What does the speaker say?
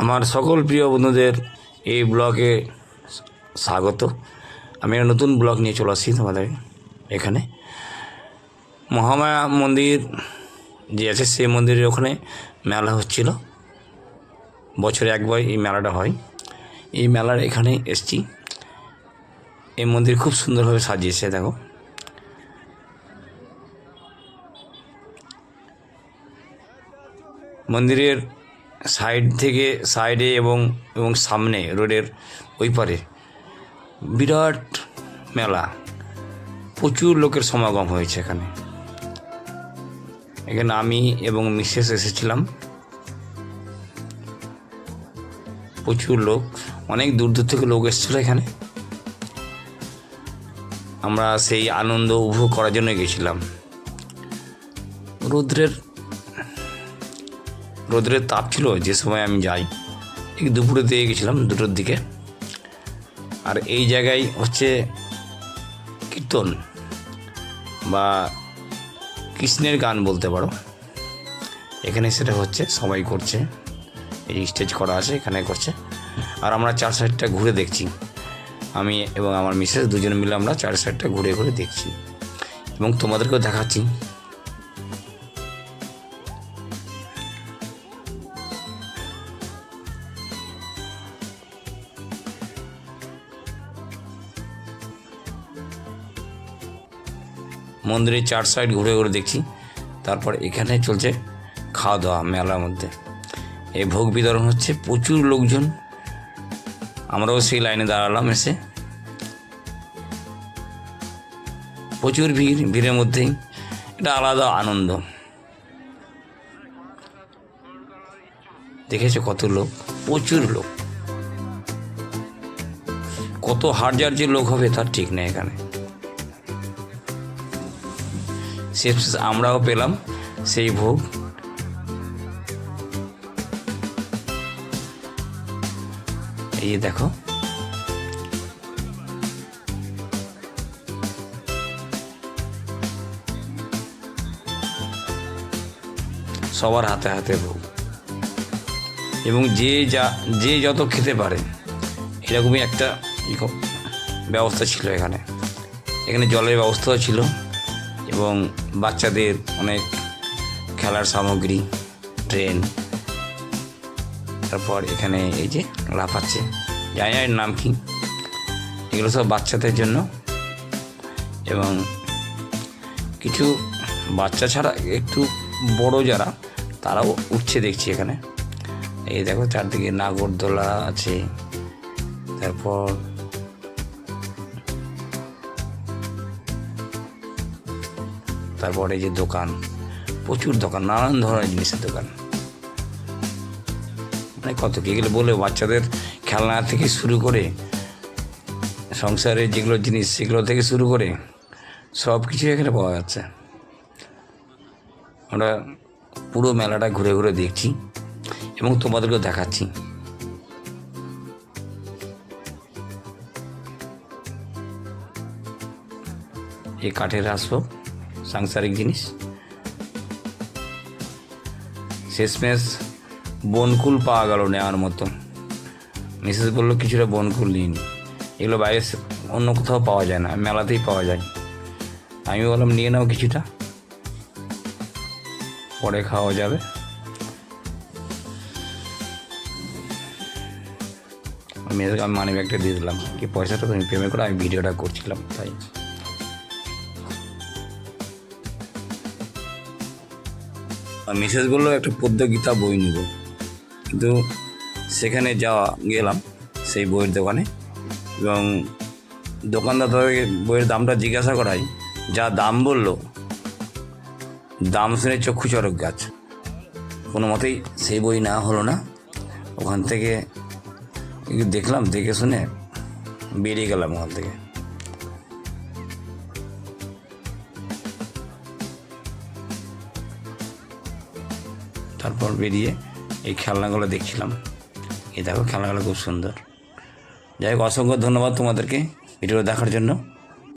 আমার সকল প্রিয় বন্ধুদের এই ব্লগে স্বাগত। আমি একটা নতুন ব্লগ নিয়ে চলে আসছি তোমাদের এখানে। মহামায়া মন্দির যে আছে সেই মন্দিরের ওখানে মেলা হচ্ছিল, বছরে একবার এই মেলাটা হয়। এই মেলার এখানে এসছি। এই মন্দির খুব সুন্দরভাবে সাজিয়েছে, দেখো। মন্দিরের সাইডে এবং সামনে রোডের ওই পারে বিরাট মেলা, প্রচুর লোকের সমাগম হয়েছে এখানে। আমি এবং মিসেস এসেছিলাম। প্রচুর লোক, অনেক দূর দূর থেকে লোক এসেছিল এখানে। আমরা সেই আনন্দ উপভোগ করার জন্য গেছিলাম। রোদ্রের তাপ ছিল যে সময় আমি যাই, ঠিক দুপুরে দিয়ে গেছিলাম, 2টোর দিকে। আর এই জায়গায় হচ্ছে কীর্তন বা কৃষ্ণের গান বলতে পারো। এখানে সেটা হচ্ছে, সবাই করছে, এই স্টেজ করা আছে, এখানে করছে। আর আমরা 4 সাইডটা ঘুরে দেখছি। আমি এবং আমার মিসেস দুজন মিলে আমরা 4 সাইডটা ঘুরে ঘুরে দেখছি এবং তোমাদেরকেও দেখাচ্ছি। মন্দিরের 4 সাইড ঘুরে ঘুরে দেখছি। তারপর এখানে চলছে খাওয়া দাওয়া মেলার মধ্যে। এই ভোগ বিতরণ হচ্ছে, প্রচুর লোকজন। আমরাও সেই লাইনে দাঁড়ালাম এসে। প্রচুর ভিড়ের মধ্যেই এটা আলাদা আনন্দ। দেখেছো কত লোক, প্রচুর লোক, কত হাজার যে লোক হবে তার ঠিক নেই এখানে। শেষ আমরাও পেলাম সেই ভোগ। এই দেখো, সবার হাতে হাতে ভোগ, এবং যে যত খেতে পারে এরকমই একটা ব্যবস্থা ছিল এখানে। জলের ব্যবস্থাও ছিল এবং বাচ্চাদের অনেক খেলার সামগ্রী, ট্রেন। তারপর এখানে এই যে লাফাচ্ছে, জানি না এর নাম কি, এগুলো সব বাচ্চাদের জন্য। এবং কিছু বাচ্চা ছাড়া একটু বড় যারা, তারাও উঠছে দেখছি এখানে। এই দেখো চারদিকে নাগরদোলা আছে। তারপর এই যে দোকান, প্রচুর দোকান, নানান ধরনের জিনিসের দোকান। মানে কত কি, এগুলো বলে বাচ্চাদের খেলনা থেকে শুরু করে সংসারের যেগুলো জিনিস সেগুলো থেকে শুরু করে সব কিছু এখানে পাওয়া যাচ্ছে। আমরা পুরো মেলাটা ঘুরে ঘুরে দেখছি এবং তোমাদেরকেও দেখাচ্ছি। এই কাঠের আসবাব, সাংসারিক জিনিস। শেষমেশ বনকুল পাওয়া গেল নেওয়ার মতো। মিসেস বললো কিছুটা বনকুল নিয়ে নি, এগুলো বাইরে অন্য কোথাও পাওয়া যায় না, মেলাতেই পাওয়া যায়। আমি বললাম নিয়ে নাও কিছুটা, পরে খাওয়া যাবে। আমি মানি ব্যাগটা দিয়ে দিলাম, কি পয়সাটা তুমি পেমেন্ট করে, আমি ভিডিওটা করছিলাম তাই। মিসেস বললো একটা পদ্মগীতা বই নিব, কিন্তু সেখানে গেলাম সেই বইয়ের দোকানে, এবং দোকানদার তাদেরকে বইয়ের দামটা জিজ্ঞাসা করাই, যা দাম বললো, দাম শুনে চক্ষু চড়ক গাছ। কোনো মতেই সেই বই না হলো না। ওখান থেকে দেখলাম, দেখে শুনে বেরিয়ে গেলাম ওখান থেকে। তারপর বেরিয়ে এই খেলনাগুলো দেখছিলাম। এই দেখো খেলনাগুলো খুব সুন্দর। যাই হোক, অসংখ্য ধন্যবাদ তোমাদেরকে ভিডিও দেখার জন্য।